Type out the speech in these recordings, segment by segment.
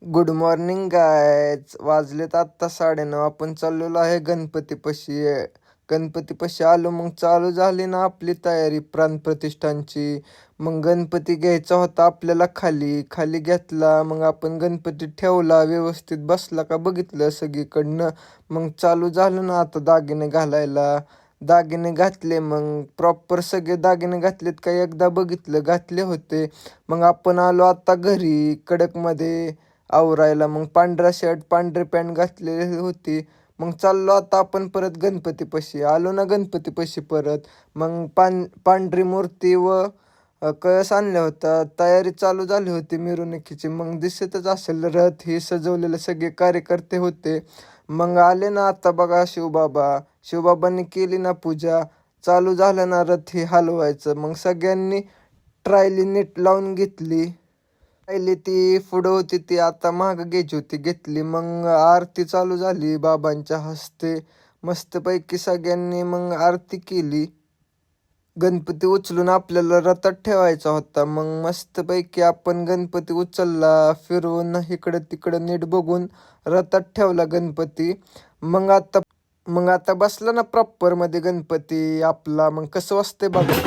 Good morning guys. वाजलेत आत्ता 9:30. आपण चाललेलो आहे गणपतीपाशी. गणपतीपाशी आलो, मग चालू झाली ना आपली तयारी प्राणप्रतिष्ठानची. मग गणपती घ्यायचा होता आपल्याला. खाली खाली घेतला, मग आपण गणपती ठेवला, व्यवस्थित बसला का बघितलं सगळीकडनं. मग चालू झालं ना आता दागिने घालायला. दागिने घातले, मग प्रॉपर सगळे दागिने घातलेत का एकदा बघितलं, घातले होते. मग आपण आलो आता घरी कडकमध्ये आवरायला. मग पांढरा शर्ट पांढरी पॅन्ट घातलेली होती. मग चाललो आता आपण परत गणपतीपाशी. आलो ना गणपतीपाशी परत. मग पांढरी मूर्ती व कळस आणल्या होता. तयारी चालू झाली होती मिरवणुकीची. मग दिसतच असेल रथ हे सजवलेले सगळे कार्यकर्ते होते. मग आले ना आता बघा शिवबाबा. शिवबाबांनी केली ना पूजा. चालू झालं ना रथ हे हलवायचं. मग सगळ्यांनी ट्रायली नीट लावून घेतली. राहिली ती पुढं होती ती आता मागं घ्यायची होती, घेतली. मग आरती चालू झाली बाबांच्या हस्ते. मस्तपैकी सगळ्यांनी मग आरती केली. गणपती उचलून आपल्याला रथात ठेवायचा होता. मग मस्तपैकी आपण गणपती उचलला, फिरवून इकडं तिकडं नीट बघून रथात ठेवला गणपती. मग आता बसला ना प्रॉपरमध्ये गणपती आपला. मग कसं वाजते बघा.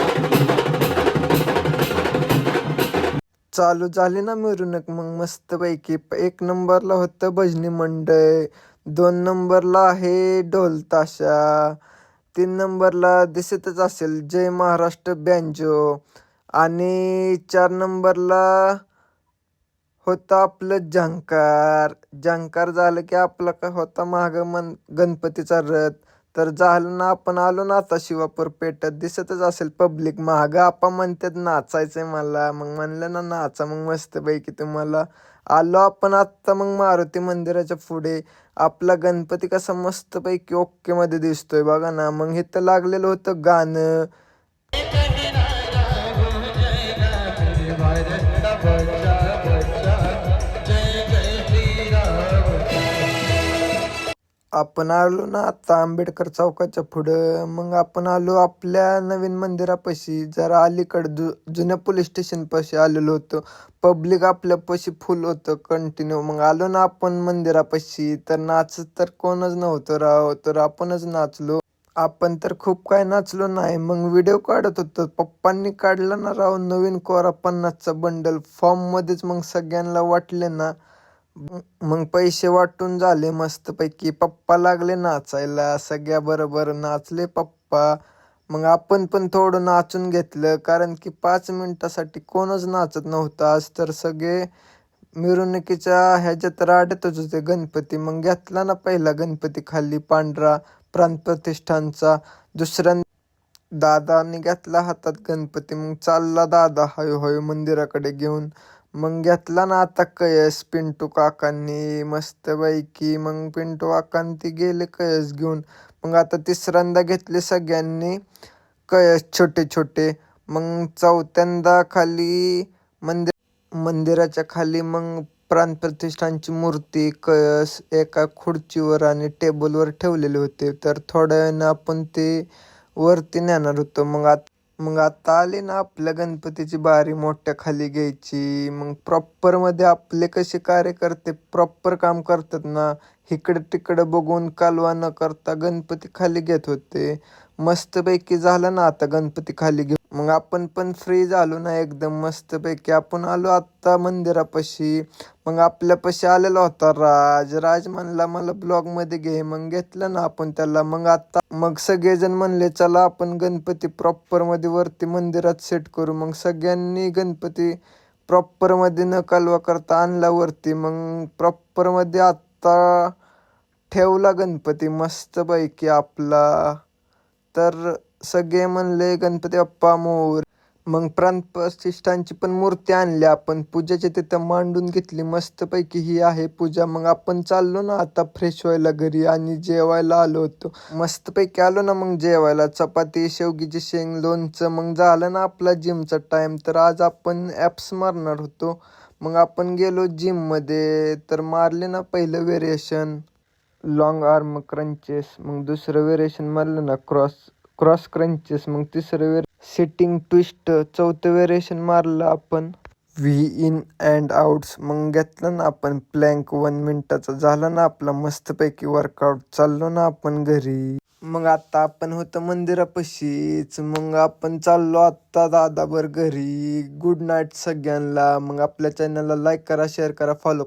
चालू झाली ना मिरवणूक. मग मस्तपैकी एक नंबरला होतं भजनी मंडळ, 2 नंबरला आहे ढोल ताशा, 3 नंबरला दिसतच असेल जय महाराष्ट्र बँजो, आणि 4 नंबरला होतं आपलं झंकार. झंकार झालं की आपला काय होता मागं गणपतीचा रथ. तर झालं ना आपण आलो ना आता शिवापूर पेठत. दिसतच असेल पब्लिक मागं. आपा म्हणतात नाचायचंय मला. मग म्हणलं ना नाचा मग मस्तपैकी तुम्हाला. आलो आपण आत्ता मग मारुती मंदिराच्या पुढे. आपला गणपती कसा मस्तपैकी ओके मध्ये दिसतोय बघा ना. मग इथं लागलेलं होतं गाणं. आपण आलो ना आता आंबेडकर चौकाच्या पुढं. मग आपण आलो आपल्या नवीन मंदिरापाशी. जरा अलीकडं जुन्या पोलीस स्टेशनपाशी आलेलो होतो. पब्लिक आपल्यापाशी फुल होतं कंटिन्यू. मग आलो ना आपण मंदिरापाशी. तर नाचत तर कोणच नव्हतं राव, तर आपणच नाचलो. आपण तर खूप काय नाचलो नाही. मग व्हिडिओ काढत होतो. पप्पांनी काढला ना राव नवीन कोरा 50चा बंडल फॉर्ममध्येच. मग सगळ्यांना वाटले ना. मग पैसे वाटून झाले मस्तपैकी. पप्पा लागले नाचायला, सगळ्याबरोबर नाचले पप्पा. मग आपण पण थोडं नाचून घेतलं, कारण की 5 मिनिटासाठी कोणच नाचत नव्हतं आज. तर सगळे मिरवणुकीच्या ह्याच्यात राडतच होते गणपती. मग घेतला ना पहिला गणपती खाली पांढरा प्राणप्रतिष्ठानचा. दुसऱ्या दादाने घेतला हातात गणपती. मग चालला दादा हळूहळू मंदिराकडे घेऊन. मग घेतला ना आता कळस पिंटू काकांनी मस्तपैकी. मग पिंटू काकांनी ती गेले कळस घेऊन. मग आता तिसऱ्यांदा घेतले सगळ्यांनी कळस छोटे छोटे. मग चौथ्यांदा खाली मंदिराच्या खाली मग प्राणप्रतिष्ठानची मूर्ती कळस एका खुर्चीवर आणि टेबलवर ठेवलेले होते. तर थोड्या वेळानं आपण ते वरती नेणार होतो. मग आता आली ना आपल्या गणपतीची बारी मोठ्या खाली घ्यायची. मग प्रॉपरमध्ये आपले कसे कार्यकर्ते प्रॉपर काम करतात ना, इकडं तिकडं बघून कालवा न करता गणपती खाली घेत होते. मस्तपैकी झालं ना आता गणपती खाली घेऊन. मग आपण पण फ्री झालो ना एकदम मस्तपैकी. आपण आलो आत्ता मंदिरापाशी. मग आपल्यापाशी आलेला होता राज म्हणला मला ब्लॉगमध्ये घे. मग घेतलं ना आपण त्याला. मग सगळेजण म्हणले चला आपण गणपती प्रॉपरमध्ये वरती मंदिरात सेट करू. मग सगळ्यांनी गणपती प्रॉपरमध्ये न कालवा करता आणला वरती. मग प्रॉपरमध्ये आत्ता ठेवला गणपती मस्तपैकी आपला. तर सगळे म्हणले गणपती बाप्पा मोर. मग प्राणप्रतिष्ठानची पण मूर्ती आणली आपण. पूजेची तिथं मांडून घेतली मस्तपैकी. ही आहे पूजा. मग आपण चाललो ना आता फ्रेश व्हायला घरी आणि जेवायला आलो होतो. मस्तपैकी आलो ना मग जेवायला. चपाती, शेवगीची शेंग, लोणचं. मग झालं ना आपला जिमचा टाईम. तर आज आपण ॲप्स मारणार होतो. मग आपण गेलो जिममध्ये. तर मारले ना पहिलं व्हेरिएशन लॉंग आर्म क्रंचेस. मग दुसरं व्हेरिएशन मारलं ना क्रॉस क्रंचेस. मग तिसरं सिटिंग ट्विस्ट. चौथं व्हेरिएशन मारलं आपण व्ही इन अँड आउट्स. मग घेतलं ना आपण प्लँक 1 मिनिटाचा, झाला ना आपला मस्तपैकी वर्कआउट. चाललो ना आपण घरी. मग आता आपण होतं मंदिरापाशीच. मग आपण चाललो आत्ता दादाबर घरी. गुड नाईट सगळ्यांना. मग आपल्या चॅनलला लाईक करा, शेअर करा, फॉलो